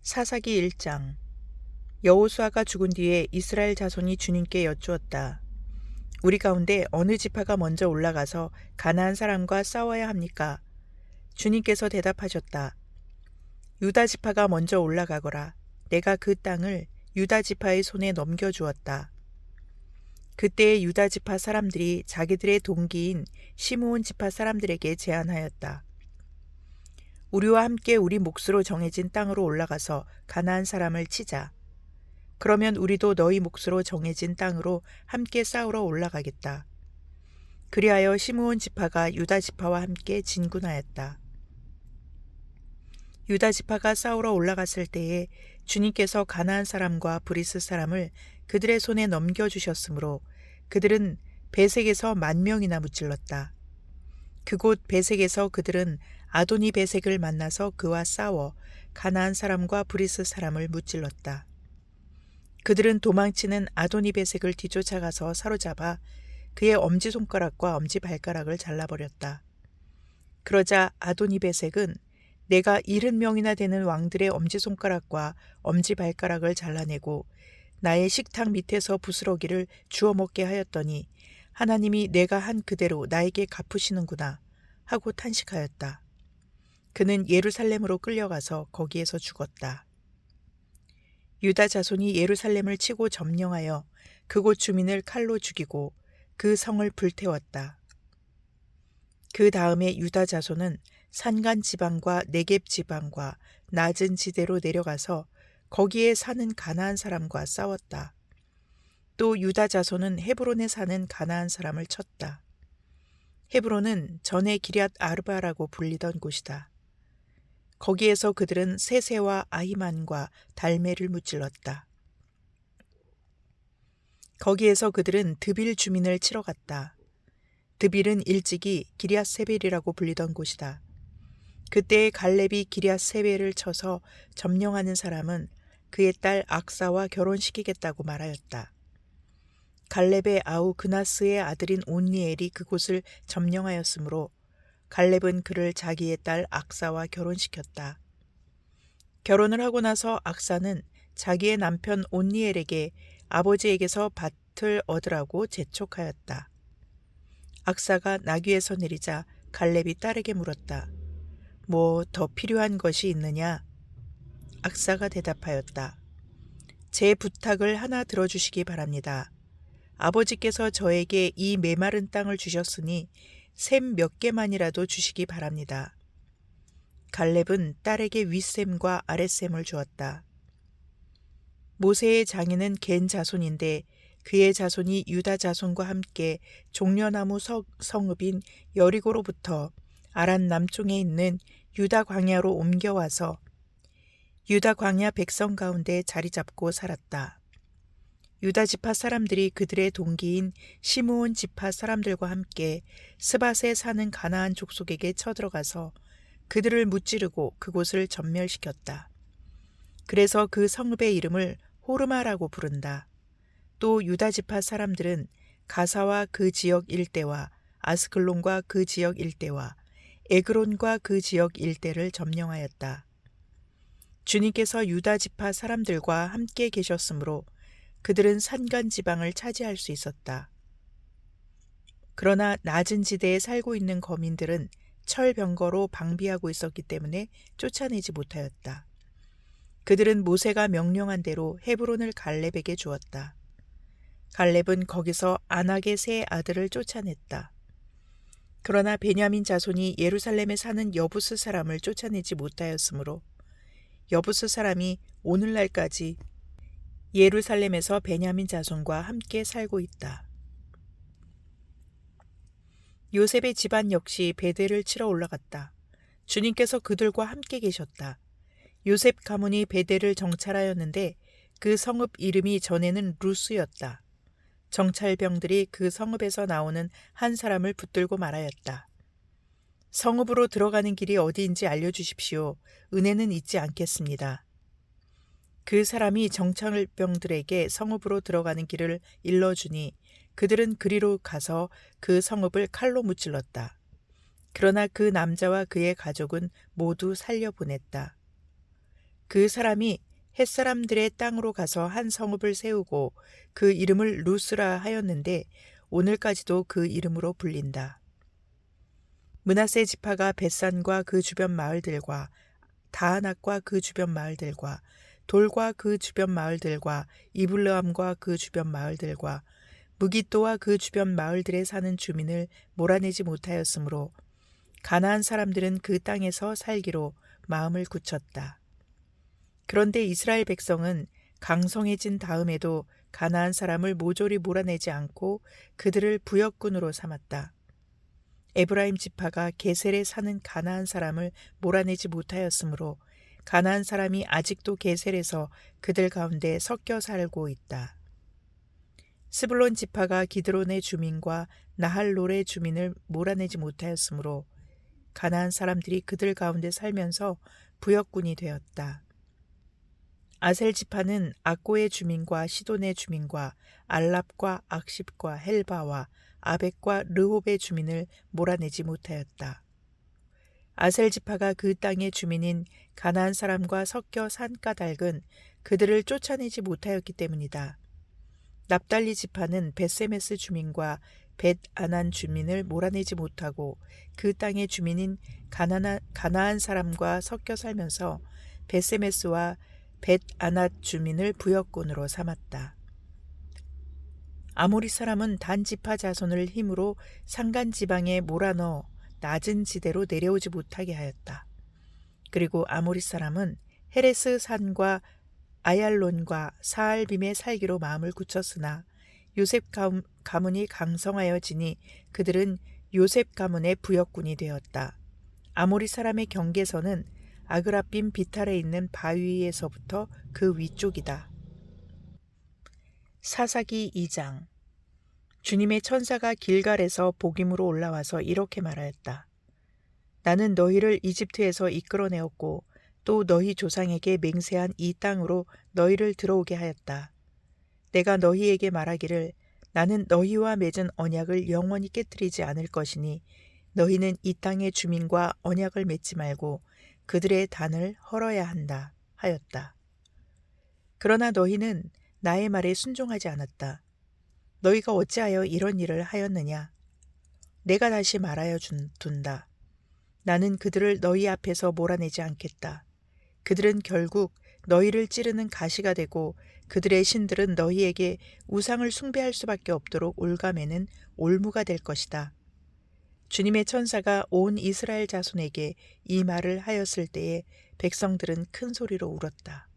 사사기 1장. 여호수아가 죽은 뒤에 이스라엘 자손이 주님께 여쭈었다. 우리 가운데 어느 지파가 먼저 올라가서 가나안 사람과 싸워야 합니까? 주님께서 대답하셨다. 유다 지파가 먼저 올라가거라. 내가 그 땅을 유다 지파의 손에 넘겨주었다. 그때의 유다 지파 사람들이 자기들의 동기인 시므온 지파 사람들에게 제안하였다. 우리와 함께 우리 몫으로 정해진 땅으로 올라가서 가나안 사람을 치자. 그러면 우리도 너희 몫으로 정해진 땅으로 함께 싸우러 올라가겠다. 그리하여 시므온 지파가 유다 지파와 함께 진군하였다. 유다 지파가 싸우러 올라갔을 때에 주님께서 가나안 사람과 브리스 사람을 그들의 손에 넘겨주셨으므로 그들은 베색에서 10,000명이나 무찔렀다. 그곳 베색에서 그들은 아도니 베색을 만나서 그와 싸워 가나안 사람과 브리스 사람을 무찔렀다. 그들은 도망치는 아도니 베색을 뒤쫓아가서 사로잡아 그의 엄지손가락과 엄지발가락을 잘라버렸다. 그러자 아도니 베색은 내가 70명이나 되는 왕들의 엄지손가락과 엄지발가락을 잘라내고 나의 식탁 밑에서 부스러기를 주워 먹게 하였더니 하나님이 내가 한 그대로 나에게 갚으시는구나 하고 탄식하였다. 그는 예루살렘으로 끌려가서 거기에서 죽었다. 유다 자손이 예루살렘을 치고 점령하여 그곳 주민을 칼로 죽이고 그 성을 불태웠다. 그 다음에 유다 자손은 산간 지방과 네겝 지방과 낮은 지대로 내려가서 거기에 사는 가나안 사람과 싸웠다. 또 유다 자손은 헤브론에 사는 가나안 사람을 쳤다. 헤브론은 전에 기럇 아르바라고 불리던 곳이다. 거기에서 그들은 세세와 아히만과 달메를 무찔렀다. 거기에서 그들은 드빌 주민을 치러 갔다. 드빌은 일찍이 기럇세벨이라고 불리던 곳이다. 그때의 갈렙이 기럇세벨을 쳐서 점령하는 사람은 그의 딸 악사와 결혼시키겠다고 말하였다. 갈렙의 아우 그나스의 아들인 온니엘이 그곳을 점령하였으므로 갈렙은 그를 자기의 딸 악사와 결혼시켰다. 결혼을 하고 나서 악사는 자기의 남편 온니엘에게 아버지에게서 밭을 얻으라고 재촉하였다. 악사가 나귀에서 내리자 갈렙이 딸에게 물었다. 뭐 더 필요한 것이 있느냐? 악사가 대답하였다. 제 부탁을 하나 들어주시기 바랍니다. 아버지께서 저에게 이 메마른 땅을 주셨으니 샘 몇 개만이라도 주시기 바랍니다. 갈렙은 딸에게 윗샘과 아랫샘을 주었다. 모세의 장인은 겐 자손인데 그의 자손이 유다 자손과 함께 종려나무 성읍인 여리고로부터 아란 남쪽에 있는 유다 광야로 옮겨와서 유다 광야 백성 가운데 자리 잡고 살았다. 유다 지파 사람들이 그들의 동기인 시므온 지파 사람들과 함께 스밧에 사는 가나안 족속에게 쳐들어가서 그들을 무찌르고 그곳을 전멸시켰다. 그래서 그 성읍의 이름을 호르마라고 부른다. 또 유다 지파 사람들은 가사와 그 지역 일대와 아스글론과 그 지역 일대와 에그론과 그 지역 일대를 점령하였다. 주님께서 유다 지파 사람들과 함께 계셨으므로 그들은 산간 지방을 차지할 수 있었다. 그러나 낮은 지대에 살고 있는 거민들은 철병거로 방비하고 있었기 때문에 쫓아내지 못하였다. 그들은 모세가 명령한 대로 헤브론을 갈렙에게 주었다. 갈렙은 거기서 아낙의 세 아들을 쫓아냈다. 그러나 베냐민 자손이 예루살렘에 사는 여부스 사람을 쫓아내지 못하였으므로 여부스 사람이 오늘날까지 예루살렘에서 베냐민 자손과 함께 살고 있다. 요셉의 집안 역시 베델을 치러 올라갔다. 주님께서 그들과 함께 계셨다. 요셉 가문이 베델을 정찰하였는데 그 성읍 이름이 전에는 루스였다. 정찰병들이 그 성읍에서 나오는 한 사람을 붙들고 말하였다. 성읍으로 들어가는 길이 어디인지 알려주십시오. 은혜는 잊지 않겠습니다. 그 사람이 정찰병들에게 성읍으로 들어가는 길을 일러주니 그들은 그리로 가서 그 성읍을 칼로 무찔렀다. 그러나 그 남자와 그의 가족은 모두 살려보냈다. 그 사람이 햇사람들의 땅으로 가서 한 성읍을 세우고 그 이름을 루스라 하였는데 오늘까지도 그 이름으로 불린다. 므낫세 지파가 벳산과 그 주변 마을들과 다하낙과 그 주변 마을들과 돌과 그 주변 마을들과 이블르함과 그 주변 마을들과 무기또와 그 주변 마을들에 사는 주민을 몰아내지 못하였으므로 가나안 사람들은 그 땅에서 살기로 마음을 굳혔다. 그런데 이스라엘 백성은 강성해진 다음에도 가나안 사람을 모조리 몰아내지 않고 그들을 부역군으로 삼았다. 에브라임 지파가 게셀에 사는 가나안 사람을 몰아내지 못하였으므로 가나안 사람이 아직도 게셀에서 그들 가운데 섞여 살고 있다. 스불론 지파가 기드론의 주민과 나할롤의 주민을 몰아내지 못하였으므로 가나안 사람들이 그들 가운데 살면서 부역군이 되었다. 아셀 지파는 악고의 주민과 시돈의 주민과 알랍과 악십과 헬바와 아벡과 르홉의 주민을 몰아내지 못하였다. 아셀 지파가 그 땅의 주민인 가나안 사람과 섞여 산 까닭은 그들을 쫓아내지 못하였기 때문이다. 납달리 지파는 벳세메스 주민과 벳아난 주민을 몰아내지 못하고 그 땅의 주민인 가나안 사람과 섞여 살면서 벳세메스와 벳아낫 주민을 부역군으로 삼았다. 아모리 사람은 단 지파 자손을 힘으로 산간 지방에 몰아넣어 낮은 지대로 내려오지 못하게 하였다. 그리고 아모리 사람은 헤레스 산과 아얄론과 사알빔에 살기로 마음을 굳혔으나 요셉 가문이 강성하여지니 그들은 요셉 가문의 부역군이 되었다. 아모리 사람의 경계선은 아그라빔 비탈에 있는 바위에서부터 그 위쪽이다. 사사기 2장. 주님의 천사가 길갈에서 복임으로 올라와서 이렇게 말하였다. 나는 너희를 이집트에서 이끌어내었고 또 너희 조상에게 맹세한 이 땅으로 너희를 들어오게 하였다. 내가 너희에게 말하기를 나는 너희와 맺은 언약을 영원히 깨뜨리지 않을 것이니 너희는 이 땅의 주민과 언약을 맺지 말고 그들의 단을 헐어야 한다 하였다. 그러나 너희는 나의 말에 순종하지 않았다. 너희가 어찌하여 이런 일을 하였느냐? 내가 다시 말하여 둔다. 나는 그들을 너희 앞에서 몰아내지 않겠다. 그들은 결국 너희를 찌르는 가시가 되고 그들의 신들은 너희에게 우상을 숭배할 수밖에 없도록 올가매는 올무가 될 것이다. 주님의 천사가 온 이스라엘 자손에게 이 말을 하였을 때에 백성들은 큰 소리로 울었다.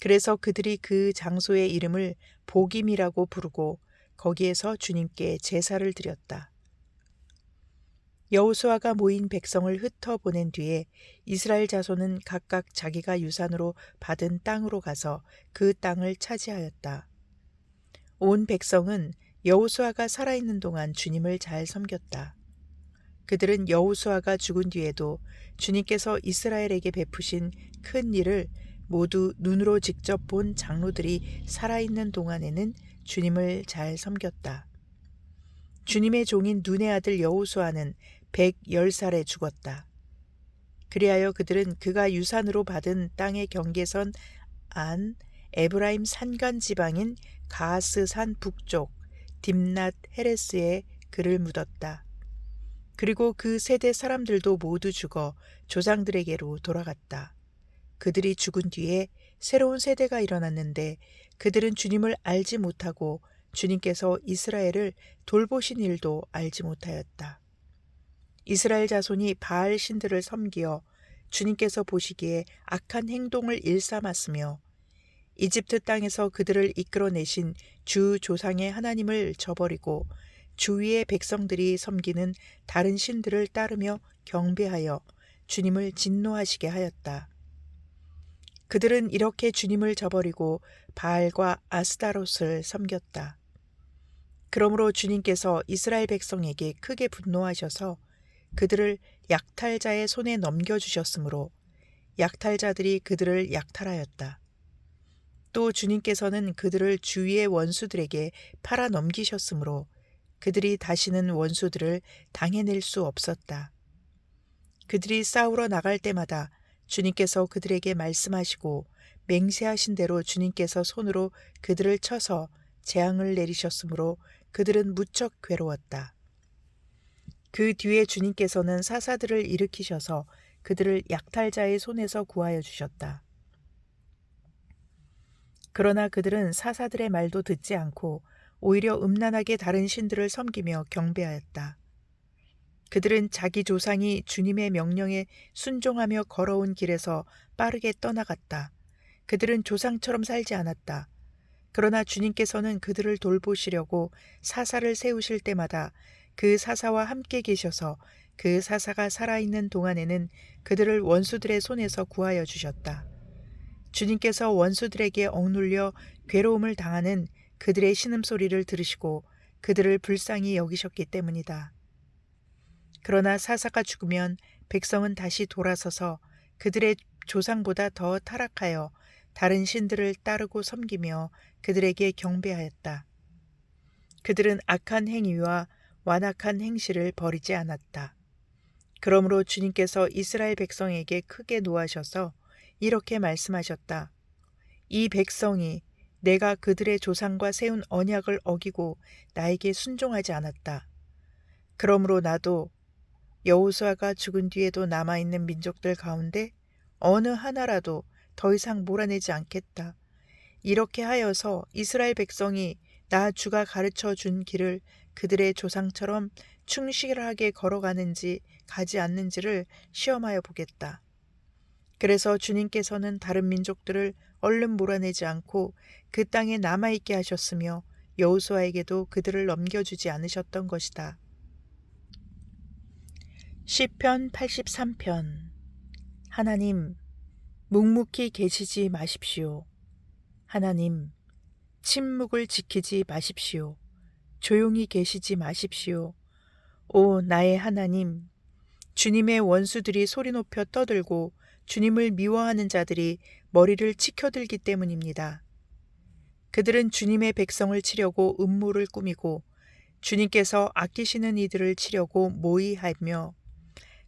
그래서 그들이 그 장소의 이름을 복임이라고 부르고 거기에서 주님께 제사를 드렸다. 여호수아가 모인 백성을 흩어보낸 뒤에 이스라엘 자손은 각각 자기가 유산으로 받은 땅으로 가서 그 땅을 차지하였다. 온 백성은 여호수아가 살아있는 동안 주님을 잘 섬겼다. 그들은 여호수아가 죽은 뒤에도 주님께서 이스라엘에게 베푸신 큰 일을 모두 눈으로 직접 본 장로들이 살아있는 동안에는 주님을 잘 섬겼다. 주님의 종인 눈의 아들 여호수아는 110살에 죽었다. 그리하여 그들은 그가 유산으로 받은 땅의 경계선 안 에브라임 산간 지방인 가하스 산 북쪽 딥낫 헤레스에 그를 묻었다. 그리고 그 세대 사람들도 모두 죽어 조상들에게로 돌아갔다. 그들이 죽은 뒤에 새로운 세대가 일어났는데 그들은 주님을 알지 못하고 주님께서 이스라엘을 돌보신 일도 알지 못하였다. 이스라엘 자손이 바알 신들을 섬기어 주님께서 보시기에 악한 행동을 일삼았으며 이집트 땅에서 그들을 이끌어내신 주 조상의 하나님을 저버리고 주위의 백성들이 섬기는 다른 신들을 따르며 경배하여 주님을 진노하시게 하였다. 그들은 이렇게 주님을 저버리고 바알과 아스타롯을 섬겼다. 그러므로 주님께서 이스라엘 백성에게 크게 분노하셔서 그들을 약탈자의 손에 넘겨주셨으므로 약탈자들이 그들을 약탈하였다. 또 주님께서는 그들을 주위의 원수들에게 팔아 넘기셨으므로 그들이 다시는 원수들을 당해낼 수 없었다. 그들이 싸우러 나갈 때마다 주님께서 그들에게 말씀하시고 맹세하신 대로 주님께서 손으로 그들을 쳐서 재앙을 내리셨으므로 그들은 무척 괴로웠다. 그 뒤에 주님께서는 사사들을 일으키셔서 그들을 약탈자의 손에서 구하여 주셨다. 그러나 그들은 사사들의 말도 듣지 않고 오히려 음란하게 다른 신들을 섬기며 경배하였다. 그들은 자기 조상이 주님의 명령에 순종하며 걸어온 길에서 빠르게 떠나갔다. 그들은 조상처럼 살지 않았다. 그러나 주님께서는 그들을 돌보시려고 사사를 세우실 때마다 그 사사와 함께 계셔서 그 사사가 살아있는 동안에는 그들을 원수들의 손에서 구하여 주셨다. 주님께서 원수들에게 억눌려 괴로움을 당하는 그들의 신음소리를 들으시고 그들을 불쌍히 여기셨기 때문이다. 그러나 사사가 죽으면 백성은 다시 돌아서서 그들의 조상보다 더 타락하여 다른 신들을 따르고 섬기며 그들에게 경배하였다. 그들은 악한 행위와 완악한 행실을 버리지 않았다. 그러므로 주님께서 이스라엘 백성에게 크게 노하셔서 이렇게 말씀하셨다. 이 백성이 내가 그들의 조상과 세운 언약을 어기고 나에게 순종하지 않았다. 그러므로 나도 여호수아가 죽은 뒤에도 남아있는 민족들 가운데 어느 하나라도 더 이상 몰아내지 않겠다. 이렇게 하여서 이스라엘 백성이 나 주가 가르쳐 준 길을 그들의 조상처럼 충실하게 걸어가는지 가지 않는지를 시험하여 보겠다. 그래서 주님께서는 다른 민족들을 얼른 몰아내지 않고 그 땅에 남아있게 하셨으며 여호수아에게도 그들을 넘겨주지 않으셨던 것이다. 시편 83편. 하나님, 묵묵히 계시지 마십시오. 하나님, 침묵을 지키지 마십시오. 조용히 계시지 마십시오. 오 나의 하나님, 주님의 원수들이 소리 높여 떠들고 주님을 미워하는 자들이 머리를 치켜들기 때문입니다. 그들은 주님의 백성을 치려고 음모를 꾸미고 주님께서 아끼시는 이들을 치려고 모의하며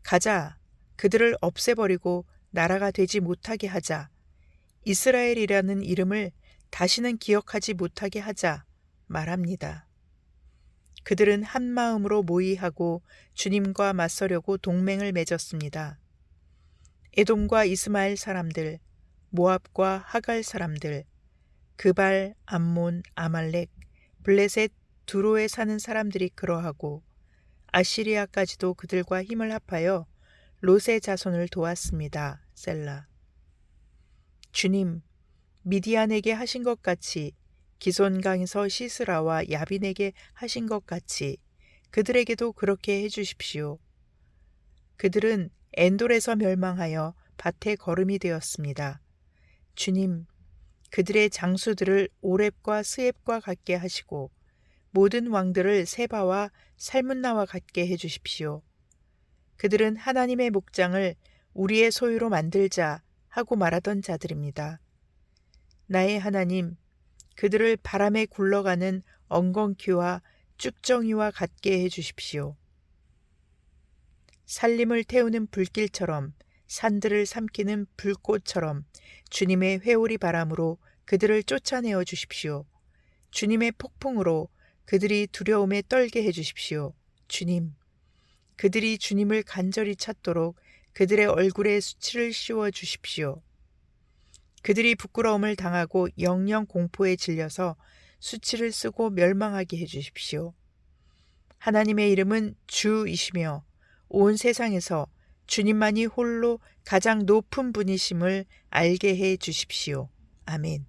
가자, 그들을 없애버리고 나라가 되지 못하게 하자. 이스라엘이라는 이름을 다시는 기억하지 못하게 하자 말합니다. 그들은 한 마음으로 모의하고 주님과 맞서려고 동맹을 맺었습니다. 에돔과 이스마엘 사람들, 모압과 하갈 사람들, 그발, 암몬, 아말렉, 블레셋, 두로에 사는 사람들이 그러하고 아시리아까지도 그들과 힘을 합하여 롯의 자손을 도왔습니다. 셀라. 주님, 미디안에게 하신 것 같이 기손강에서 시스라와 야빈에게 하신 것 같이 그들에게도 그렇게 해주십시오. 그들은 엔돌에서 멸망하여 밭에 거름이 되었습니다. 주님, 그들의 장수들을 오렙과 스앱과 같게 하시고 모든 왕들을 세바와 살문나와 같게 해주십시오. 그들은 하나님의 목장을 우리의 소유로 만들자 하고 말하던 자들입니다. 나의 하나님, 그들을 바람에 굴러가는 엉겅퀴와 쭉정이와 같게 해주십시오. 살림을 태우는 불길처럼 산들을 삼키는 불꽃처럼 주님의 회오리 바람으로 그들을 쫓아내어 주십시오. 주님의 폭풍으로 그들이 두려움에 떨게 해주십시오. 주님, 그들이 주님을 간절히 찾도록 그들의 얼굴에 수치를 씌워 주십시오. 그들이 부끄러움을 당하고 영영 공포에 질려서 수치를 쓰고 멸망하게 해주십시오. 하나님의 이름은 주이시며 온 세상에서 주님만이 홀로 가장 높은 분이심을 알게 해 주십시오. 아멘.